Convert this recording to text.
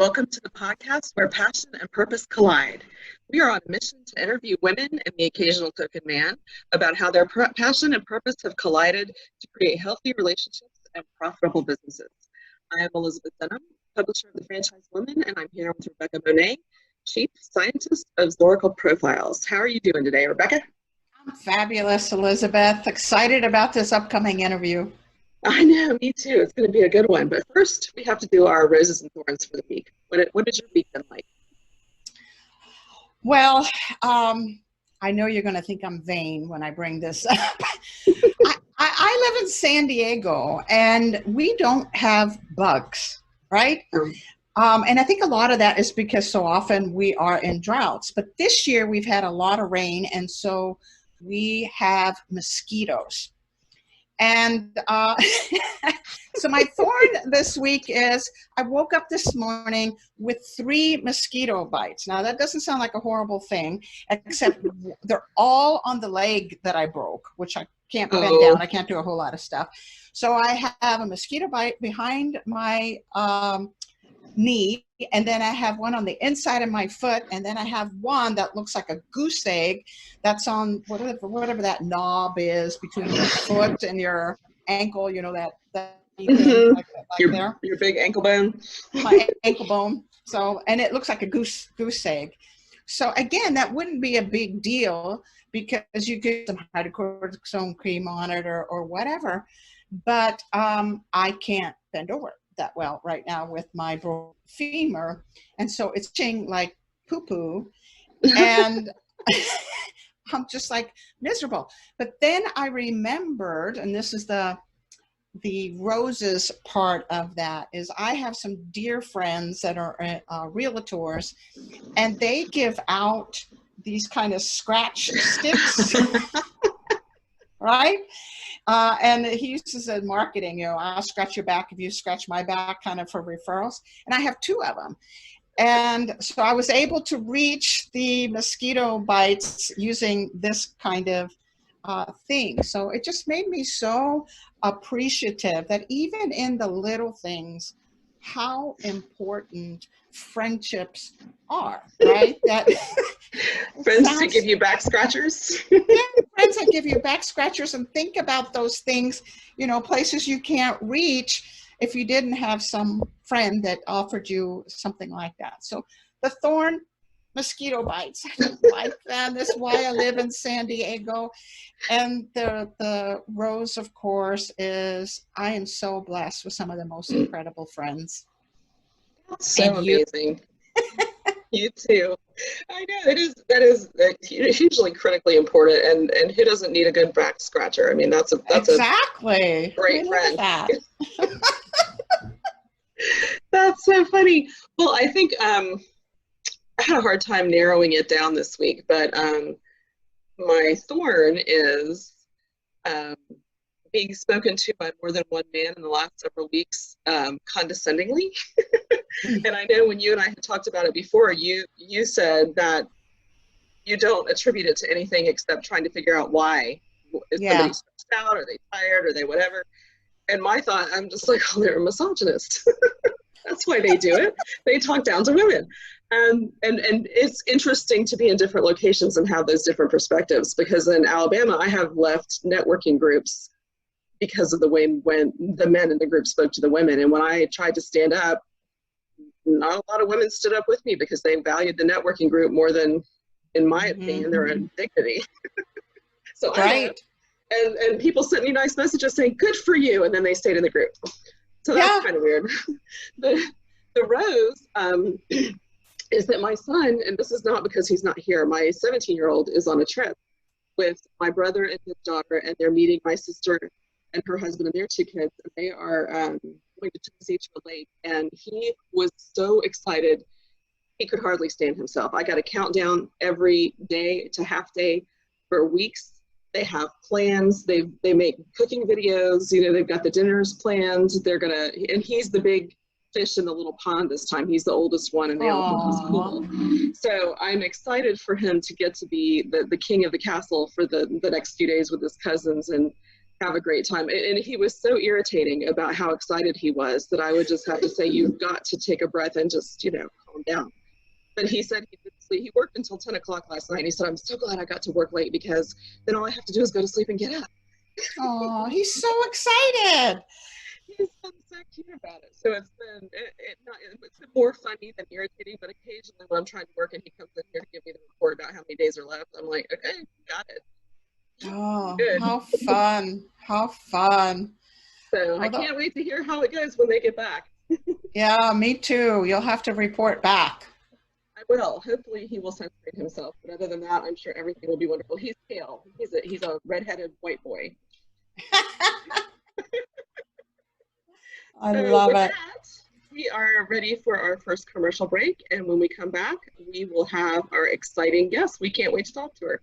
Welcome to the podcast where passion and purpose collide. We are on a mission to interview women and the occasional token man about how their passion and purpose have collided to create healthy relationships and profitable businesses. I am Elizabeth Denham, publisher of The Franchise Woman, and I'm here with Rebecca Monet, Chief Scientist of Zoracle Profiles. How are you doing today, Rebecca? I'm fabulous, Elizabeth. Excited about this upcoming interview. I know, me too. It's going to be a good one. But first, we have to do our roses and thorns for the week. What has your week been like? Well, I know you're going to think I'm vain when I bring this up. I live in San Diego, and we don't have bugs, right? And I think a lot of that is because so often we are in droughts. But this year, we've had a lot of rain, and so we have mosquitoes. And so my thorn this week is I woke up this morning with 3 mosquito bites. Now, that doesn't sound like a horrible thing, except they're all on the leg that I broke, which I can't bend down. I can't do a whole lot of stuff. So I have a mosquito bite behind my knee, and then I have one on the inside of my foot, and then I have one that looks like a goose egg that's on whatever that knob is between your foot and your ankle, you know, that thing, like your big ankle bone. My ankle bone. So, and it looks like a goose egg. So again, that wouldn't be a big deal because you get some hydrocortisone cream on it or whatever, but I can't bend over that well right now with my broken femur, and so it's itching like poo-poo, and I'm just like miserable. But then I remembered, and this is the roses part of that, is I have some dear friends that are realtors, and they give out these kind of scratch sticks, right? And he uses it in marketing, you know, I'll scratch your back if you scratch my back, kind of for referrals. And I have 2 of them. And so I was able to reach the mosquito bites using this kind of thing. So it just made me so appreciative that even in the little things, how important friendships are, right? That friends to give you back scratchers. Yeah, friends that give you back scratchers, and think about those things, you know, places you can't reach if you didn't have some friend that offered you something like that. So the thorn, mosquito bites, I don't like them. That's why I live in San Diego. And the rose, of course, is I am so blessed with some of the most incredible friends. So amazing. You too. I know that is hugely critically important, and who doesn't need a good back scratcher? I mean, that's exactly a great friend. That. That's so funny. Well, I think I had a hard time narrowing it down this week, but my thorn is being spoken to by more than one man in the last several weeks, condescendingly. And I know when you and I had talked about it before, you said that you don't attribute it to anything except trying to figure out why. Is somebody stressed out? Are they tired? Are they whatever? And my thought, I'm just like, oh, they're a misogynist. That's why they do it. They talk down to women. And it's interesting to be in different locations and have those different perspectives, because in Alabama, I have left networking groups because of the way when the men in the group spoke to the women. And when I tried to stand up, not a lot of women stood up with me because they valued the networking group more than, in my opinion, their own dignity. So right. And people sent me nice messages saying, good for you. And then they stayed in the group. So that's kind of weird. The rose is that my son, and this is not because he's not here, my 17-year-old is on a trip with my brother and his daughter, and they're meeting my sister and her husband and their 2 kids. And they are going to Tennessee to a lake. And he was so excited, he could hardly stand himself. I got a countdown every day to half day for weeks. They have plans. They make cooking videos. You know, they've got the dinners planned. And he's the big fish in the little pond this time. He's the oldest one, and they all think he's cool. So I'm excited for him to get to be the king of the castle for the next few days with his cousins. And have a great time. And he was so irritating about how excited he was that I would just have to say, you've got to take a breath and just, calm down. But he said he did sleep. He worked until 10 o'clock last night. He said, I'm so glad I got to work late because then all I have to do is go to sleep and get up. Oh, he's so excited. He's been so cute about it. So it's been more funny than irritating, but occasionally when I'm trying to work and he comes in here to give me the report about how many days are left, I'm like, okay, got it. Oh, Good. how fun. How fun. So I can't wait to hear how it goes when they get back. Yeah, me too. You'll have to report back. I will. Hopefully he will censor himself. But other than that, I'm sure everything will be wonderful. He's pale. He's a redheaded white boy. I love it. That, we are ready for our first commercial break. And when we come back, we will have our exciting guest. We can't wait to talk to her.